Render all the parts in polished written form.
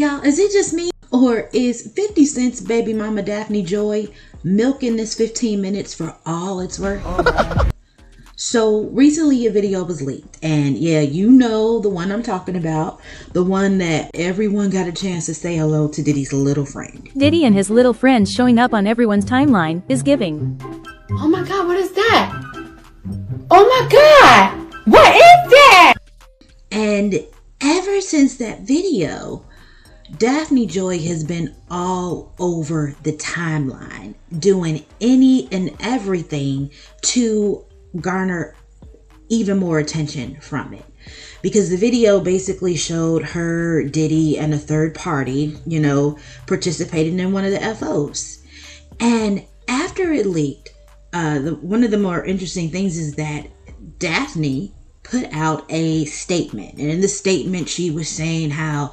Y'all, is it just me, or is 50 Cent's baby mama Daphne Joy milking this 15 minutes for all it's worth? Oh, so recently a video was leaked, and yeah, you know the one I'm talking about, the one that everyone got a chance to say hello to Diddy's little friend. Diddy and his little friend showing up on everyone's timeline is giving. Oh my God, what is that? Oh my God, what is that? And ever since that video, Daphne Joy has been all over the timeline, doing any and everything to garner even more attention from it. Because the video basically showed her, Diddy, and a third party, participating in one of the FOs. And after it leaked, one of the more interesting things is that Daphne put out a statement, and in the statement she was saying how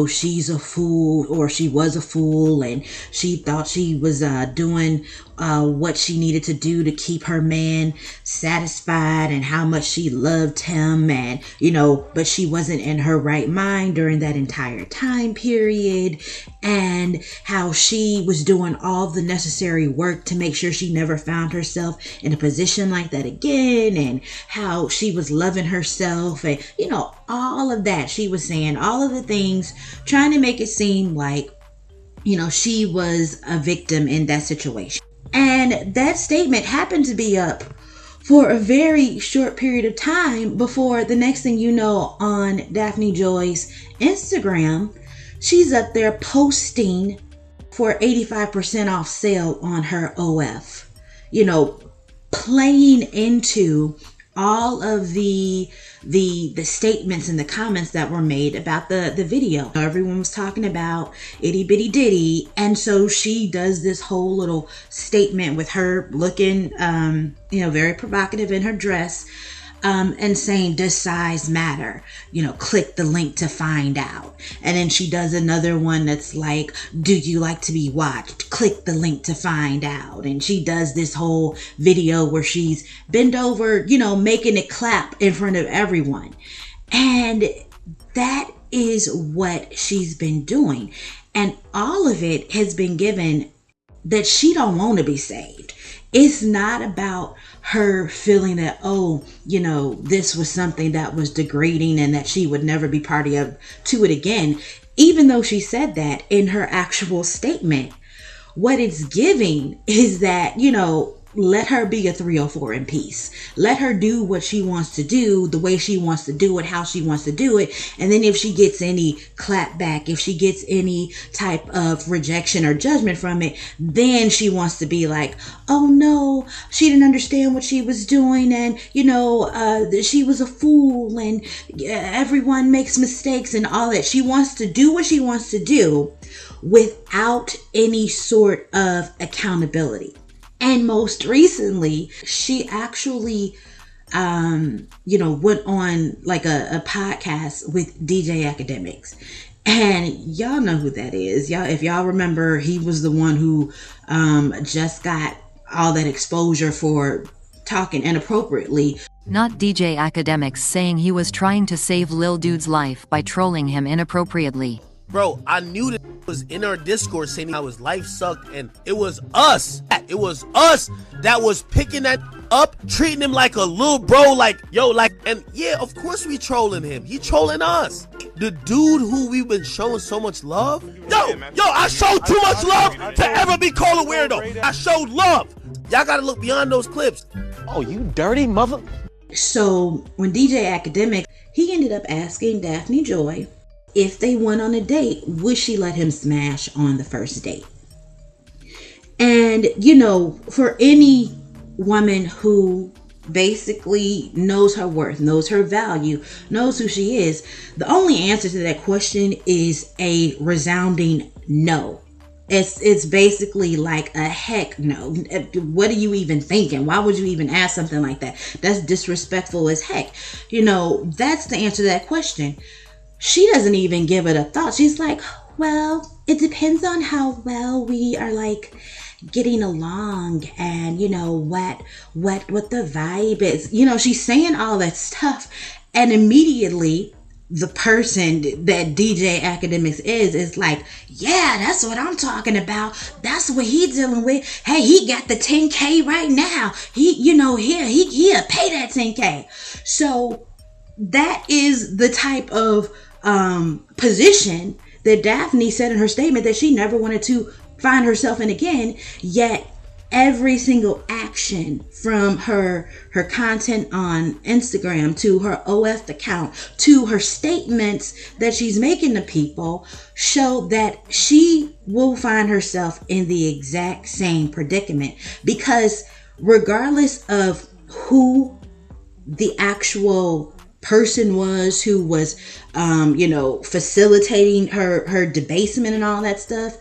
she's a fool, or she was a fool, and she thought she was doing what she needed to do to keep her man satisfied, and how much she loved him, and but she wasn't in her right mind during that entire time period, and how she was doing all the necessary work to make sure she never found herself in a position like that again, and how she was loving herself, and all of that. She was saying all of the things, trying to make it seem like she was a victim in that situation. And that statement happened to be up for a very short period of time before the next thing you know, on Daphne Joy's Instagram, she's up there posting for 85% off sale on her OF, playing into all of the statements and the comments that were made about the video. Everyone was talking about itty bitty Diddy, and so she does this whole little statement with her looking very provocative in her dress, and saying, does size matter? Click the link to find out. And then she does another one that's like, do you like to be watched? Click the link to find out. And she does this whole video where she's bent over, making it clap in front of everyone. And that is what she's been doing. And all of it has been given that she don't want to be saved. It's not about her feeling that, this was something that was degrading and that she would never be party to it again. Even though she said that in her actual statement, what it's giving is that, let her be a 304 in peace. Let her do what she wants to do, the way she wants to do it, how she wants to do it. And then if she gets any clap back, if she gets any type of rejection or judgment from it, then she wants to be like, oh no, she didn't understand what she was doing. And, she was a fool, and everyone makes mistakes and all that. She wants to do what she wants to do without any sort of accountability. And most recently, she actually, went on like a podcast with DJ Academics. And y'all know who that is. If y'all remember, he was the one who just got all that exposure for talking inappropriately. Not DJ Academics saying he was trying to save Lil Dude's life by trolling him inappropriately. Bro, I knew that it was in our Discord saying how his life sucked, and it was us. It was us that was picking that up, treating him like a little bro, and yeah, of course we trolling him. He trolling us. The dude who we've been showing so much love. Yo, I showed too much love to ever be called a weirdo. I showed love. Y'all gotta look beyond those clips. Oh, you dirty mother. So when DJ Academic, he ended up asking Daphne Joy, if they went on a date, would she let him smash on the first date? And, for any woman who basically knows her worth, knows her value, knows who she is, the only answer to that question is a resounding no. It's basically like a heck no. What are you even thinking? Why would you even ask something like that? That's disrespectful as heck. That's the answer to that question. She doesn't even give it a thought. She's like, well, it depends on how well we are getting along, and what the vibe is. She's saying all that stuff, and immediately the person that DJ Academics is like, yeah, that's what I'm talking about. That's what he's dealing with. Hey, he got the 10K right now. He'll pay that 10K. So that is the type of position that Daphne said in her statement that she never wanted to find herself in again. Yet every single action, from her content on Instagram to her OF account to her statements that she's making to people, show that she will find herself in the exact same predicament. Because regardless of who the actual person was who was facilitating her debasement and all that stuff,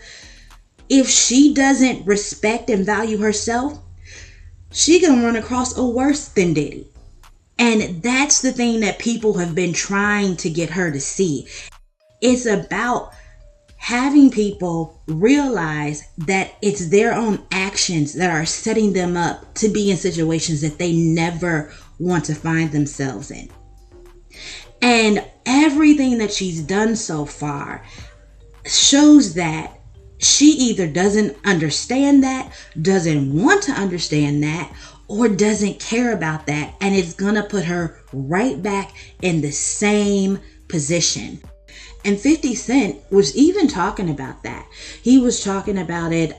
if she doesn't respect and value herself, she gonna run across a worse than Diddy. And that's the thing that people have been trying to get her to see. It's about having people realize that it's their own actions that are setting them up to be in situations that they never want to find themselves in. And everything that she's done so far shows that she either doesn't understand that, doesn't want to understand that, or doesn't care about that. And it's gonna put her right back in the same position. And 50 Cent was even talking about that. He was talking about it,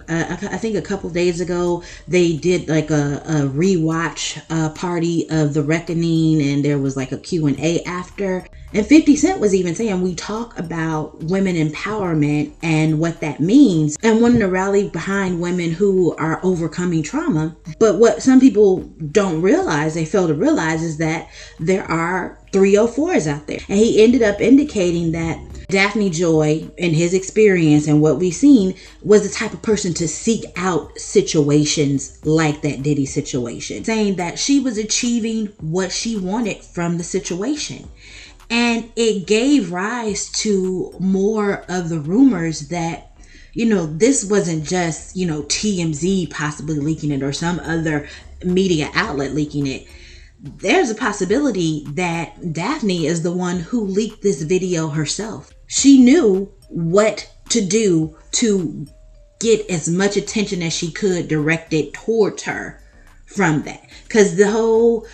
I think a couple days ago. They did like a rewatch party of The Reckoning, and there was like a Q&A after. And 50 Cent was even saying, we talk about women empowerment and what that means, and wanting to rally behind women who are overcoming trauma. But what some people don't realize, they fail to realize, is that there are 304s out there. And he ended up indicating that Daphne Joy, in his experience and what we've seen, was the type of person to seek out situations like that Diddy situation, saying that she was achieving what she wanted from the situation. And it gave rise to more of the rumors that, this wasn't just, TMZ possibly leaking it or some other media outlet leaking it. There's a possibility that Daphne is the one who leaked this video herself. She knew what to do to get as much attention as she could directed towards her from that. Because the whole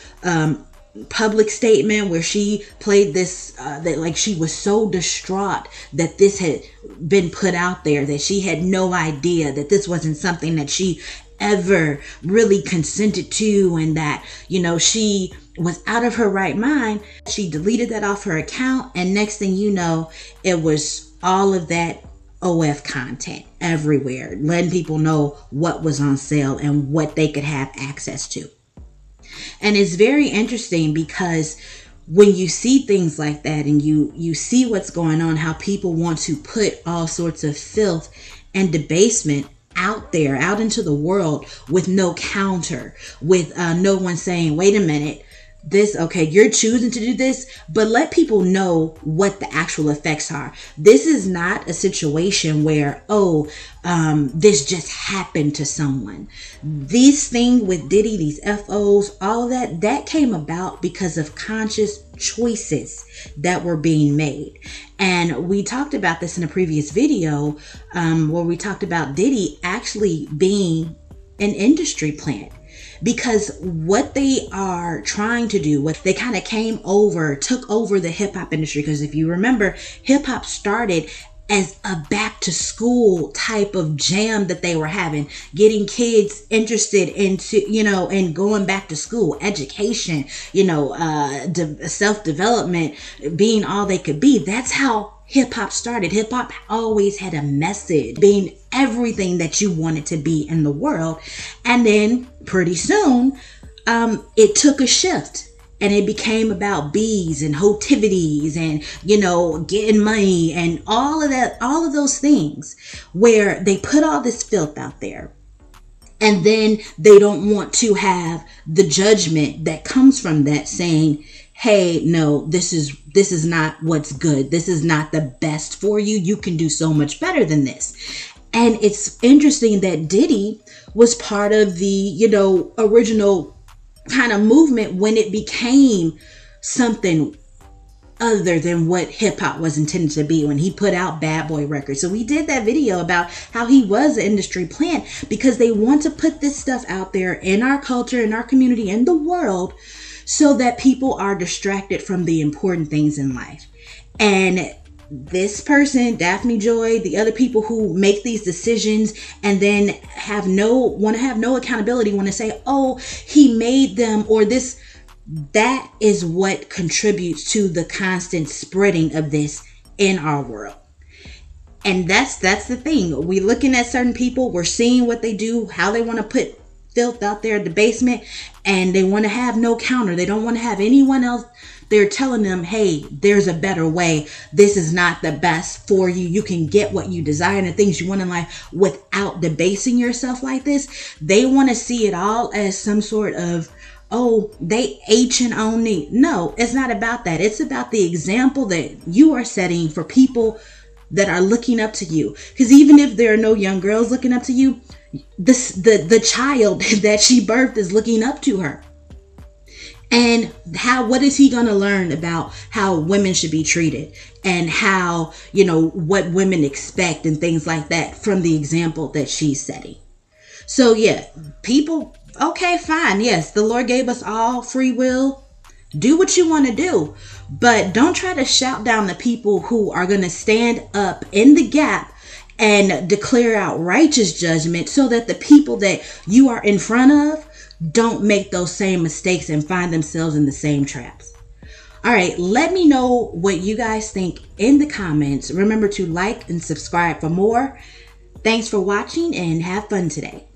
public statement where she played this, that like she was so distraught that this had been put out there, that she had no idea that this wasn't something that she ever really consented to, and that, she was out of her right mind. She deleted that off her account, and next thing you know, it was all of that OF content everywhere, letting people know what was on sale and what they could have access to. And it's very interesting because when you see things like that and you see what's going on, how people want to put all sorts of filth and debasement out there, out into the world with no counter, with no one saying, wait a minute, this, okay, you're choosing to do this, but let people know what the actual effects are. This is not a situation where, this just happened to someone. This thing with Diddy, these FOs, all of that came about because of conscious choices that were being made. And we talked about this in a previous video, where we talked about Diddy actually being an industry plant. Because what they are trying to do, what they kind of took over the hip hop industry. Because if you remember, hip hop started as a back to school type of jam that they were having, getting kids interested into, and going back to school, education, self-development, being all they could be. That's how hip hop started. Hip hop always had a message, being everything that you wanted to be in the world. And then pretty soon, it took a shift. And it became about bees and hotivities and, getting money and all of that, all of those things, where they put all this filth out there. And then they don't want to have the judgment that comes from that, saying, hey, no, this is not what's good. This is not the best for you. You can do so much better than this. And it's interesting that Diddy was part of the, original kind of movement when it became something other than what hip hop was intended to be when he put out Bad Boy Records. So we did that video about how he was an industry plant because they want to put this stuff out there in our culture, in our community, in the world, so that people are distracted from the important things in life. And this person, Daphne Joy, the other people who make these decisions and then want to have no accountability, want to say, oh, he made them, or this, that is what contributes to the constant spreading of this in our world. And that's the thing. We looking at certain people, we're seeing what they do, how they want to put filth out there in the basement, and they want to have no counter. They don't want to have anyone else. They're telling them, hey, there's a better way. This is not the best for you. You can get what you desire and the things you want in life without debasing yourself like this. They want to see it all as some sort of, oh, they H'ing on me. No, it's not about that. It's about the example that you are setting for people that are looking up to you. Because even if there are no young girls looking up to you, the child that she birthed is looking up to her. And what is he going to learn about how women should be treated and how, what women expect and things like that from the example that she's setting? So yeah, people, okay, fine. Yes, the Lord gave us all free will. Do what you want to do, but don't try to shout down the people who are going to stand up in the gap and declare out righteous judgment so that the people that you are in front of don't make those same mistakes and find themselves in the same traps. All right, let me know what you guys think in the comments. Remember to like and subscribe for more. Thanks for watching and have fun today.